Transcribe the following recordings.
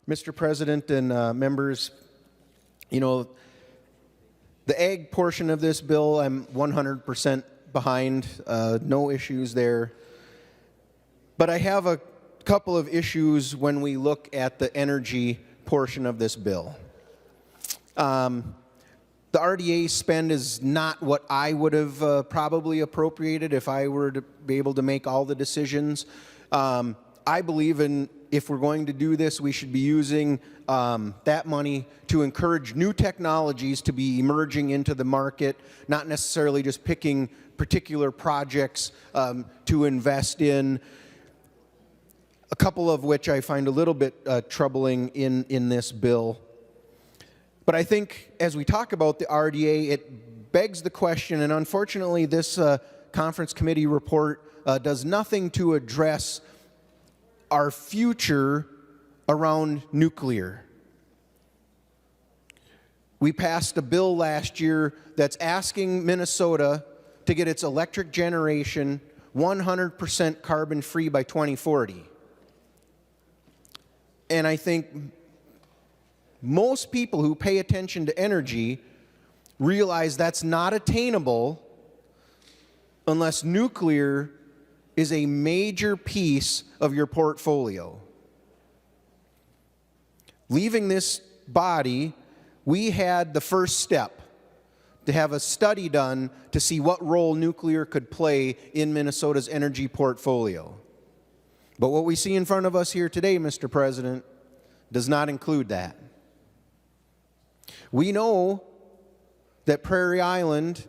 Mr. President and members, you know, the ag portion of this bill, I'm 100% behind, no issues there. But I have a couple of issues when we look at the energy portion of this bill. The RDA spend is not what I would have probably appropriated if I were to be able to make all the decisions. I believe if we're going to do this, we should be using that money to encourage new technologies to be emerging into the market, not necessarily just picking particular projects to invest in, a couple of which I find a little bit troubling in this bill. But I think as we talk about the RDA, it begs the question, and unfortunately this conference committee report does nothing to address our future around nuclear. We passed a bill last year that's asking Minnesota to get its electric generation 100% carbon-free by 2040. And I think most people who pay attention to energy realize that's not attainable unless nuclear is a major piece of your portfolio. Leaving this body, we had the first step to have a study done to see what role nuclear could play in Minnesota's energy portfolio. But what we see in front of us here today, Mr. President, does not include that. We know that Prairie Island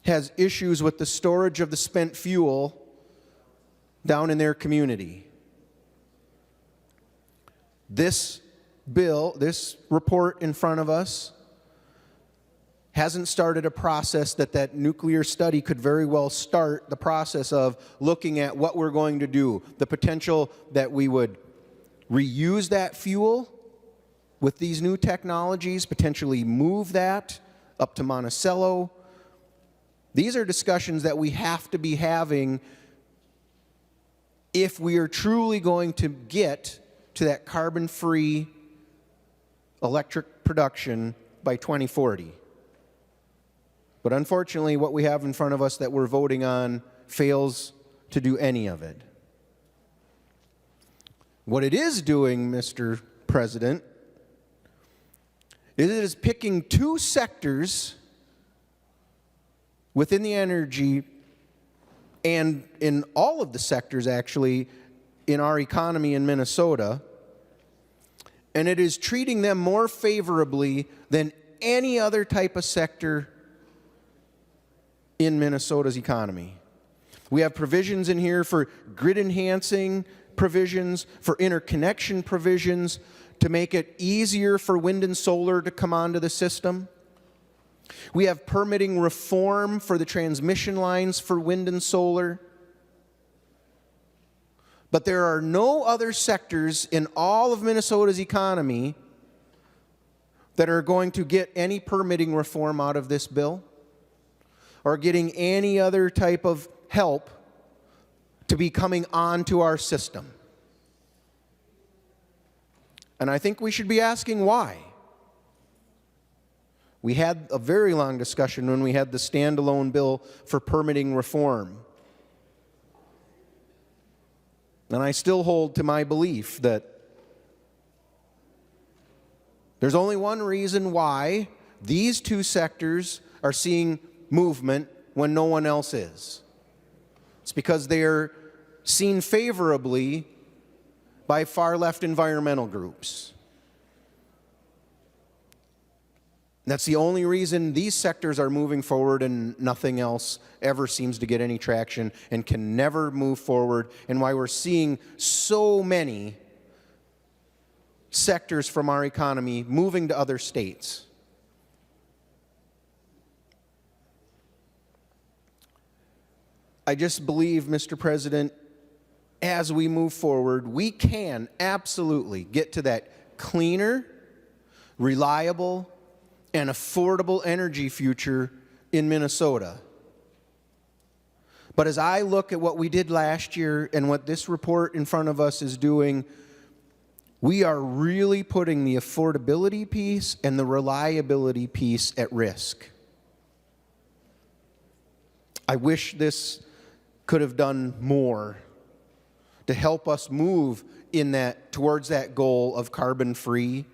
has issues with the storage of the spent fuel down in their community. This bill, this report in front of us, hasn't started a process that nuclear study could very well start the process of looking at what we're going to do, the potential that we would reuse that fuel with these new technologies, potentially move that up to Monticello. These are discussions that we have to be having if we are truly going to get to that carbon-free electric production by 2040. But unfortunately, what we have in front of us that we're voting on fails to do any of it. What it is doing, Mr. President, is it is picking two sectors within the energy and in all of the sectors actually in our economy in Minnesota, and it is treating them more favorably than any other type of sector in Minnesota's economy. We have provisions in here for grid enhancing provisions, for interconnection provisions, to make it easier for wind and solar to come onto the system. We have permitting reform for the transmission lines for wind and solar. But there are no other sectors in all of Minnesota's economy that are going to get any permitting reform out of this bill or getting any other type of help to be coming onto our system. And I think we should be asking why. We had a very long discussion when we had the standalone bill for permitting reform. And I still hold to my belief that there's only one reason why these two sectors are seeing movement when no one else is. It's because they are seen favorably by far-left environmental groups. That's the only reason these sectors are moving forward and nothing else ever seems to get any traction and can never move forward, and why we're seeing so many sectors from our economy moving to other states. I just believe, Mr. President, as we move forward, we can absolutely get to that cleaner, reliable, and affordable energy future in Minnesota. But as I look at what we did last year and what this report in front of us is doing, we are really putting the affordability piece and the reliability piece at risk. I wish this could have done more to help us move towards that goal of carbon-free,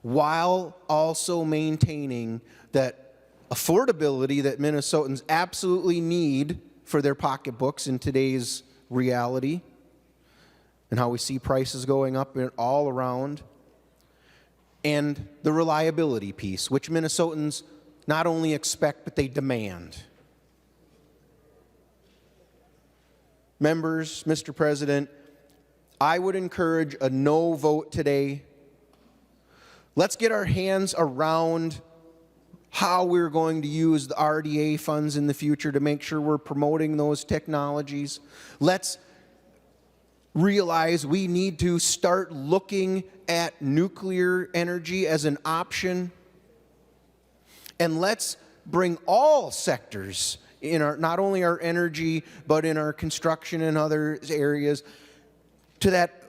while also maintaining that affordability that Minnesotans absolutely need for their pocketbooks in today's reality, and how we see prices going up all around, and the reliability piece, which Minnesotans not only expect, but they demand. Members, Mr. President, I would encourage a no vote today. Let's get our hands around how we're going to use the RDA funds in the future to make sure we're promoting those technologies. Let's realize we need to start looking at nuclear energy as an option. And let's bring all sectors in not only our energy, but in our construction and other areas, to that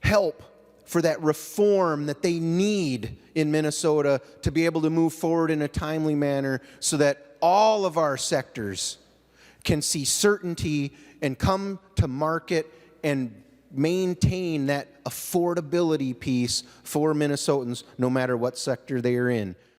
help for that reform that they need in Minnesota to be able to move forward in a timely manner, so that all of our sectors can see certainty and come to market and maintain that affordability piece for Minnesotans, no matter what sector they are in.